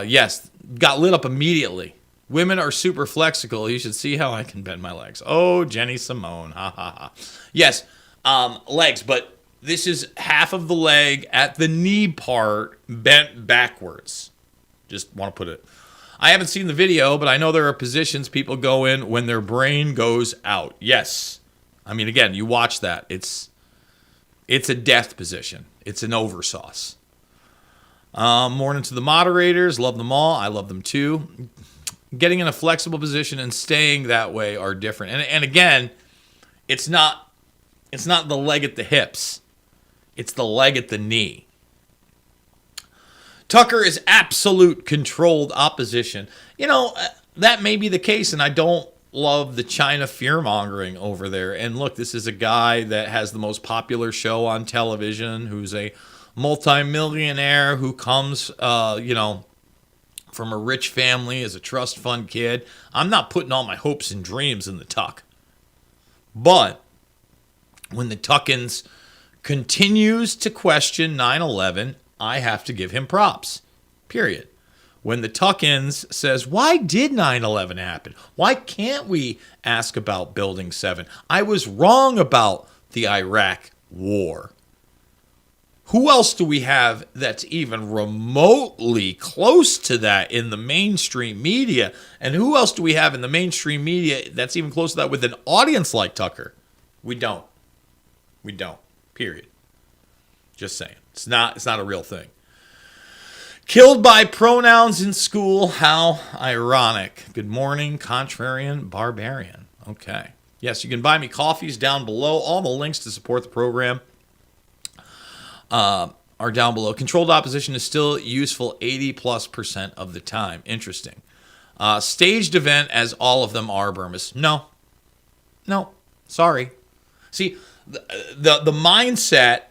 Yes, got lit up immediately. Women are super flexible. You should see how I can bend my legs. Oh, Jenny Simone. Ha, ha, ha. Yes, legs, but this is half of the leg at the knee part bent backwards. Just want to put it. I haven't seen the video, but I know there are positions people go in when their brain goes out. Yes. I mean, again, you watch that. It's a death position. It's an oversauce. Morning to the moderators. Love them all. I love them too. Getting in a flexible position and staying that way are different. And again, it's not the leg at the hips. It's the leg at the knee. Tucker is absolute controlled opposition. That may be the case, and I don't love the China fear-mongering over there. And look, this is a guy that has the most popular show on television, who's a multimillionaire who comes, from a rich family as a trust fund kid. I'm not putting all my hopes and dreams in the Tuck. But when the Tuckins continues to question 9/11, I have to give him props. Period. When the Tuckins says, why did 9/11 happen? Why can't we ask about Building 7? I was wrong about the Iraq War. Who else do we have that's even remotely close to that in the mainstream media? And who else do we have in the mainstream media that's even close to that with an audience like Tucker? We don't. We don't. Period. Just saying. It's not a real thing. Killed by pronouns in school. How ironic. Good morning, contrarian barbarian. Okay. Yes, you can buy me coffees down below. All the links to support the program are down below. Controlled opposition is still useful 80+% of the time. Interesting. Staged event, as all of them are, Bermas. No. Sorry. See, the mindset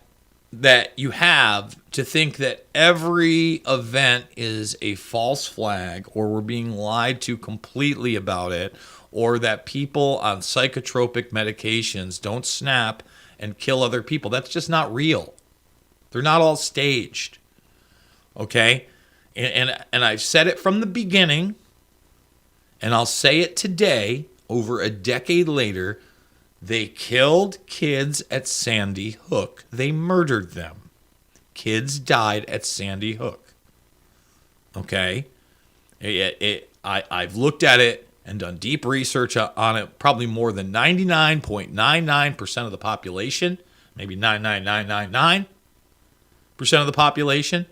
that you have to think that every event is a false flag, or we're being lied to completely about it, or that people on psychotropic medications don't snap and kill other people. That's just not real. They're not all staged. Okay? And I've said it from the beginning, and I'll say it today, over a decade later. They killed kids at Sandy Hook. They murdered them. Kids died at Sandy Hook. Okay? I've looked at it and done deep research on it. Probably more than 99.99% of the population, maybe 99999% of the population.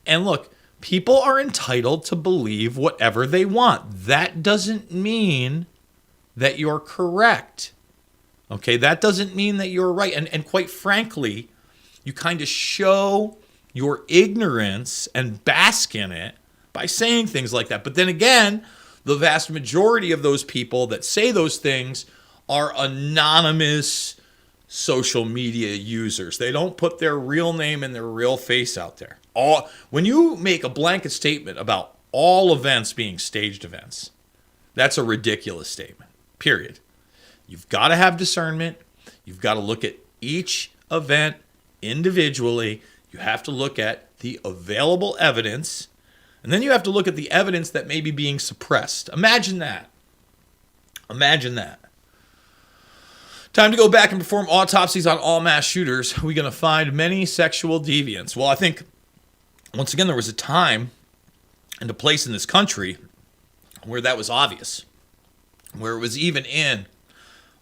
And look, people are entitled to believe whatever they want. That doesn't mean that you're correct. Okay, that doesn't mean that you're right. And quite frankly, you kind of show your ignorance and bask in it by saying things like that. But then again, the vast majority of those people that say those things are anonymous social media users. They don't put their real name and their real face out there. When you make a blanket statement about all events being staged events, that's a ridiculous statement, period. You've got to have discernment. You've got to look at each event individually. You have to look at the available evidence. And then you have to look at the evidence that may be being suppressed. Imagine that. Imagine that. Time to go back and perform autopsies on all mass shooters. We're going to find many sexual deviants. Well, I think, once again, there was a time and a place in this country where that was obvious, where it was even in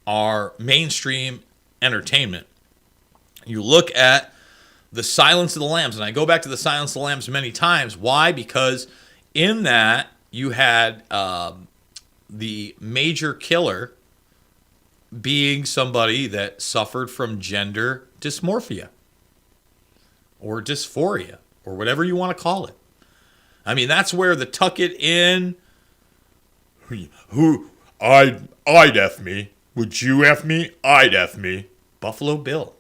our mainstream entertainment. You look at the Silence of the Lambs, and I go back to the Silence of the Lambs many times. Why? Because in that you had the major killer being somebody that suffered from gender dysmorphia or dysphoria or whatever you want to call it. I mean, that's where the tuck it in. Who I'd F me. Would you F me? I'd F me. Buffalo Bill.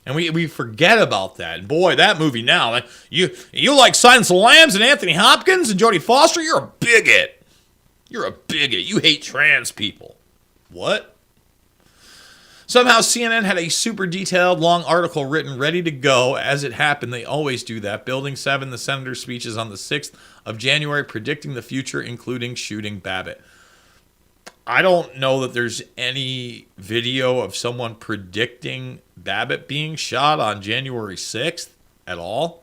And we forget about that. And boy, that movie now, you like Silence of the Lambs and Anthony Hopkins and Jodie Foster? You're a bigot. You're a bigot. You hate trans people. What? Somehow CNN had a super detailed, long article written, ready to go. As it happened, they always do that. Building 7, the senator's speeches on the 6th of January, predicting the future, including shooting Babbitt. I don't know that there's any video of someone predicting Babbitt being shot on January 6th at all.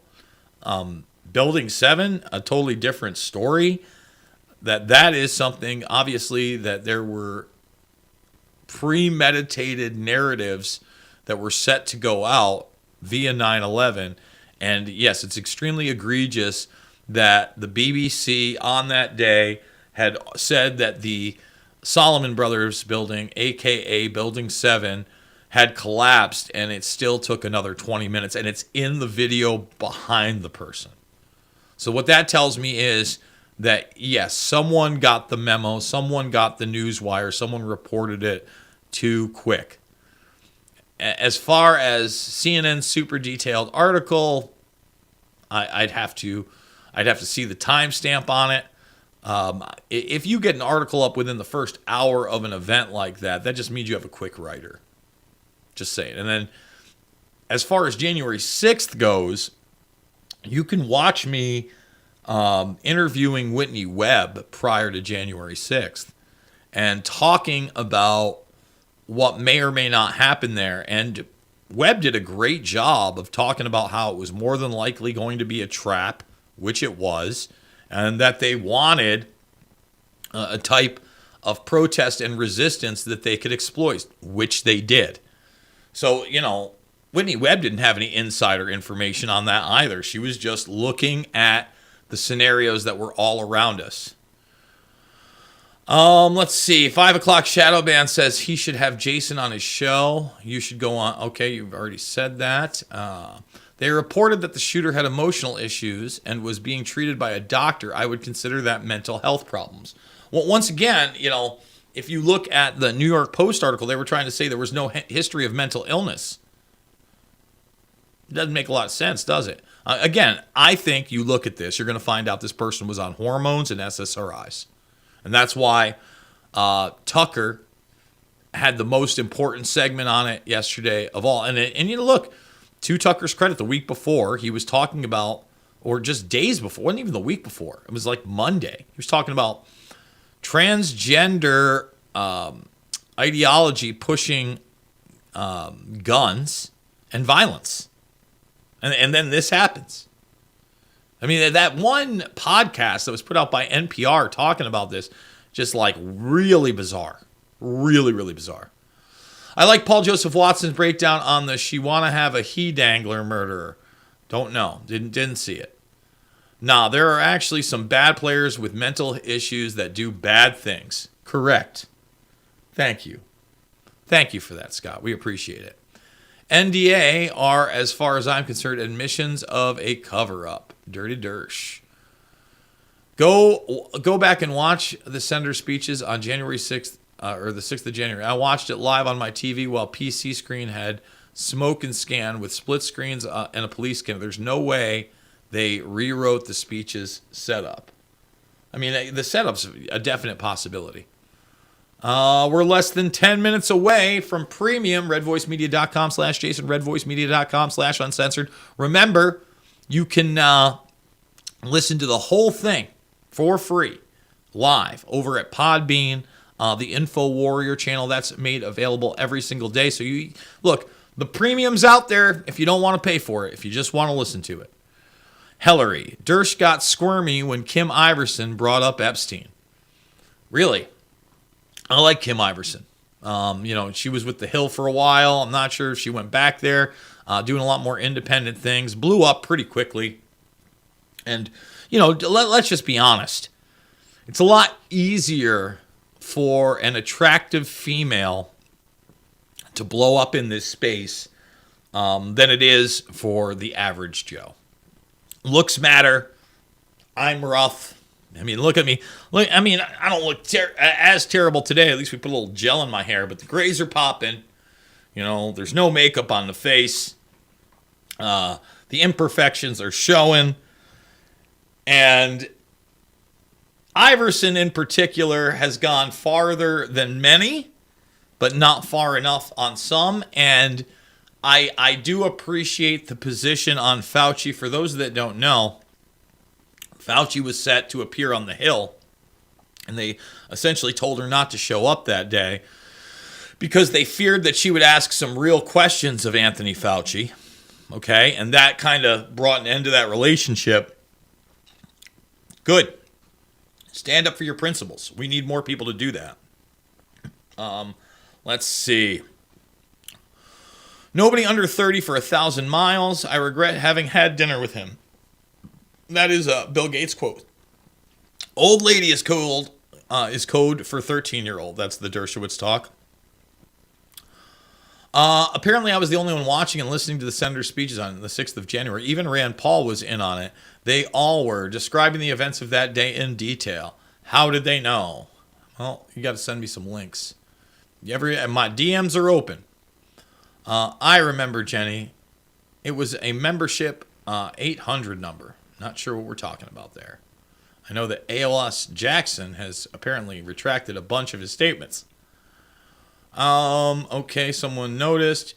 Building 7, a totally different story. That is something, obviously, that there were premeditated narratives that were set to go out via 9/11. And yes, it's extremely egregious that the BBC on that day had said that the Solomon Brothers building, aka Building 7, had collapsed, and it still took another 20 minutes, and it's in the video behind the person. So what that tells me is that, yes, someone got the memo, someone got the news wire, someone reported it too quick. as far as CNN's super detailed article, I'd have to see the timestamp on it. If you get an article up within the first hour of an event like that, that just means you have a quick writer. Just saying. And then as far as January 6th goes, you can watch me interviewing Whitney Webb prior to January 6th and talking about what may or may not happen there. And Webb did a great job of talking about how it was more than likely going to be a trap, which it was, and that they wanted a type of protest and resistance that they could exploit, which they did. So, Whitney Webb didn't have any insider information on that either. She was just looking at the scenarios that were all around us. Let's see. 5 o'clock Shadowban says he should have Jason on his show. You should go on. Okay, you've already said that. They reported that the shooter had emotional issues and was being treated by a doctor. I would consider that mental health problems. Well, once again, if you look at the New York Post article, they were trying to say there was no history of mental illness. It doesn't make a lot of sense, does it? Again, I think you look at this, you're going to find out this person was on hormones and SSRIs. And that's why Tucker had the most important segment on it yesterday of all. And look, to Tucker's credit, the week before, he was talking about, or just days before, it wasn't even the week before. It was like Monday. He was talking about transgender ideology pushing guns and violence. And then this happens. I mean, that one podcast that was put out by NPR talking about this, just like really bizarre. Really, really bizarre. I like Paul Joseph Watson's breakdown on the she wanna have a he dangler murderer. Don't know. Didn't see it. Nah, there are actually some bad players with mental issues that do bad things. Correct. Thank you. Thank you for that, Scott. We appreciate it. NDA are, as far as I'm concerned, admissions of a cover-up. Dirty Dersh. Go back and watch the senator speeches on January 6th, or the 6th of January. I watched it live on my TV while PC screen had smoke and scan with split screens and a police camera. There's no way they rewrote the speeches setup. I mean, the setup's a definite possibility. We're less than 10 minutes away from premium. redvoicemedia.com/Jason, redvoicemedia.com/uncensored. Remember, you can listen to the whole thing for free live over at Podbean, the Info Warrior channel. That's made available every single day. So you look, the premium's out there if you don't want to pay for it, if you just want to listen to it. Hillary, Dersh got squirmy when Kim Iverson brought up Epstein. Really? I like Kim Iverson. She was with The Hill for a while. I'm not sure if she went back there, doing a lot more independent things. Blew up pretty quickly. And, let's just be honest. It's a lot easier for an attractive female to blow up in this space than it is for the average Joe. Looks matter. I'm rough. I mean, look at me. Look, I mean, I don't look as terrible today. At least we put a little gel in my hair, but the grays are popping. There's no makeup on the face. The imperfections are showing. And Iverson in particular has gone farther than many, but not far enough on some. And I do appreciate the position on Fauci. For those that don't know, Fauci was set to appear on the Hill, and they essentially told her not to show up that day because they feared that she would ask some real questions of Anthony Fauci, okay? And that kind of brought an end to that relationship. Good. Stand up for your principles. We need more people to do that. Let's see. Nobody under 30 for 1,000 miles. I regret having had dinner with him. That is a Bill Gates quote. Old lady is code for 13-year-old. That's the Dershowitz talk. Apparently, I was the only one watching and listening to the senator's speeches on the 6th of January. Even Rand Paul was in on it. They all were, describing the events of that day in detail. How did they know? Well, you got to send me some links. My DMs are open. I remember, Jenny. It was a membership 800 number. Not sure what we're talking about there. I know that ALS Jackson has apparently retracted a bunch of his statements. Okay, someone noticed.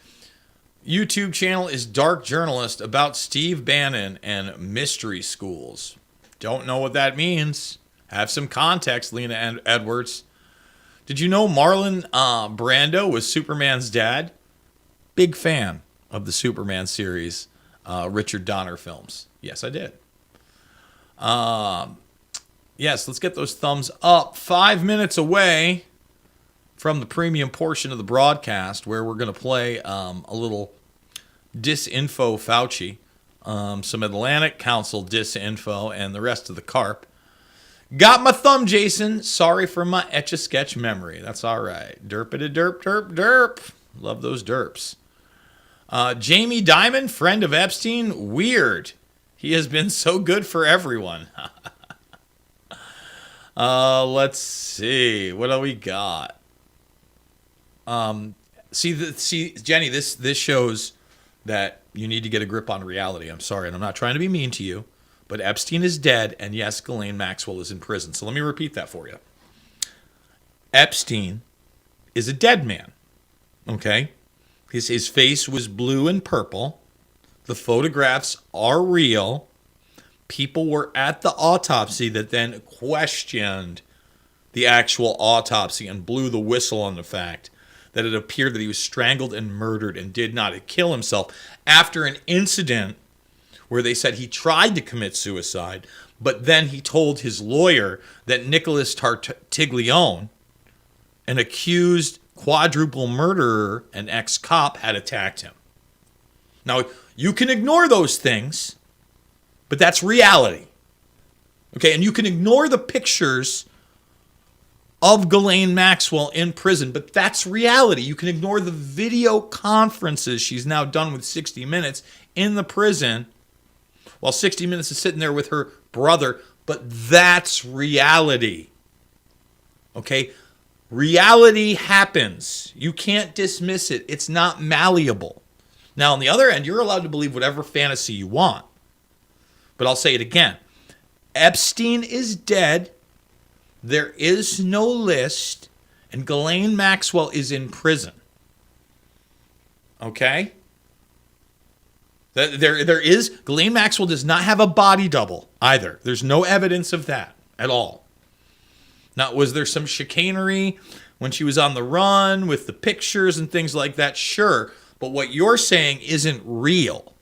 YouTube channel is Dark Journalist about Steve Bannon and mystery schools. Don't know what that means. Have some context, Lena Edwards. Did you know Marlon Brando was Superman's dad? Big fan of the Superman series, Richard Donner films. Yes, I did. Yes, let's get those thumbs up. 5 minutes away from the premium portion of the broadcast where we're going to play a little disinfo Fauci, some Atlantic Council disinfo, and the rest of the carp. Got my thumb, Jason. Sorry for my Etch-a-Sketch memory. That's all right. Derp-a-da-derp, derp, derp. Love those derps. Jamie Dimon, friend of Epstein. Weird. He has been so good for everyone. Let's see. What do we got? See, Jenny, this shows that you need to get a grip on reality. I'm sorry, and I'm not trying to be mean to you, but Epstein is dead, and yes, Ghislaine Maxwell is in prison. So let me repeat that for you. Epstein is a dead man, okay? His face was blue and purple. The photographs are real. People were at the autopsy that then questioned the actual autopsy and blew the whistle on the fact that it appeared that he was strangled and murdered and did not kill himself after an incident where they said he tried to commit suicide, but then he told his lawyer that Nicholas Tartaglione, an accused quadruple murderer and ex-cop, had attacked him. Now, you can ignore those things, but that's reality. Okay, and you can ignore the pictures of Ghislaine Maxwell in prison, but that's reality. You can ignore the video conferences she's now done with 60 Minutes in the prison while 60 Minutes is sitting there with her brother, but that's reality. Okay? Reality happens. You can't dismiss it. It's not malleable. Now, on the other end, you're allowed to believe whatever fantasy you want. But I'll say it again. Epstein is dead. There is no list. And Ghislaine Maxwell is in prison. Okay? There is. Ghislaine Maxwell does not have a body double either. There's no evidence of that at all. Now, was there some chicanery when she was on the run with the pictures and things like that? Sure. But what you're saying isn't real.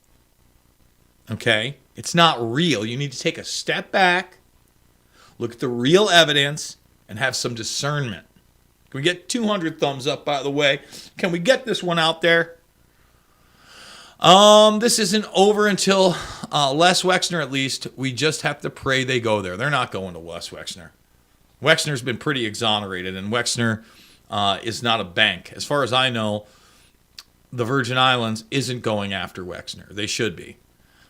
Okay? It's not real. You need to take a step back, look at the real evidence, and have some discernment. Can we get 200 thumbs up, by the way? Can we get this one out there? This isn't over until Les Wexner, at least. We just have to pray they go there. They're not going to Les Wexner. Wexner's been pretty exonerated, and Wexner is not a bank. As far as I know, the Virgin Islands isn't going after Wexner. They should be.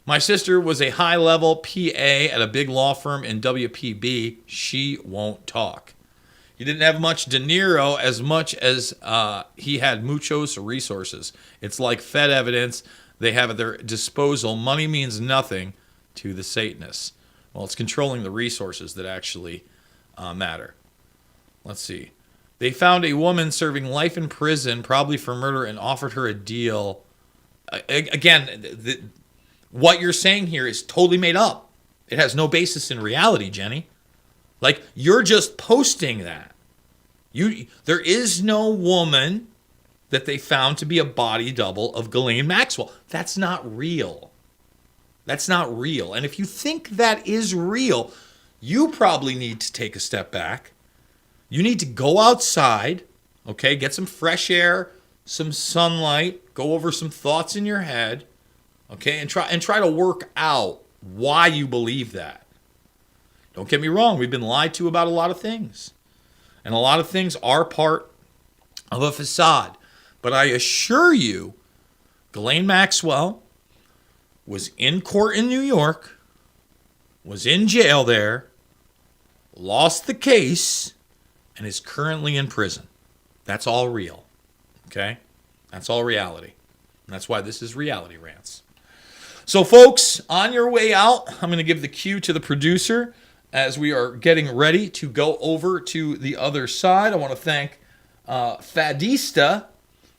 My sister was a high-level PA at a big law firm in WPB. She won't talk. He didn't have much De Niro as much as he had muchos resources. It's like Fed evidence they have at their disposal. Money means nothing to the Satanists. Well, it's controlling the resources that actually matter. Let's see. They found a woman serving life in prison, probably for murder, and offered her a deal. Again, what you're saying here is totally made up. It has no basis in reality, Jenny. Like, you're just posting that. There is no woman that they found to be a body double of Ghislaine Maxwell. That's not real. That's not real. And if you think that is real, you probably need to take a step back. You need to go outside, okay, get some fresh air, some sunlight, go over some thoughts in your head, okay, and try to work out why you believe that. Don't get me wrong, we've been lied to about a lot of things. And a lot of things are part of a facade. But I assure you, Ghislaine Maxwell was in court in New York, was in jail there, lost the case, and is currently in prison. That's all real. Okay? That's all reality. That's why this is Reality Rants. So, folks, on your way out, I'm going to give the cue to the producer as we are getting ready to go over to the other side. I want to thank Fadista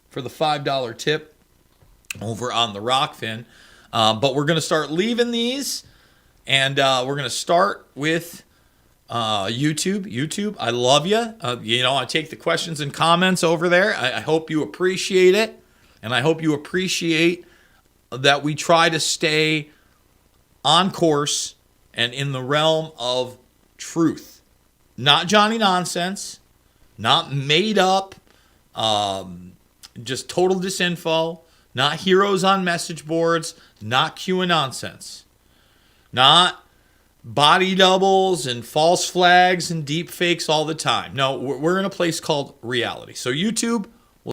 for the $5 tip over on the Rockfin. But we're going to start leaving these, and we're going to start with YouTube. YouTube, I love you. I take the questions and comments over there. I hope you appreciate it, and I hope you appreciate that we try to stay on course and in the realm of truth. Not Johnny nonsense, not made up, just total disinfo, not heroes on message boards, not QAnon nonsense, not body doubles and false flags and deep fakes all the time. No, we're in a place called reality. So YouTube,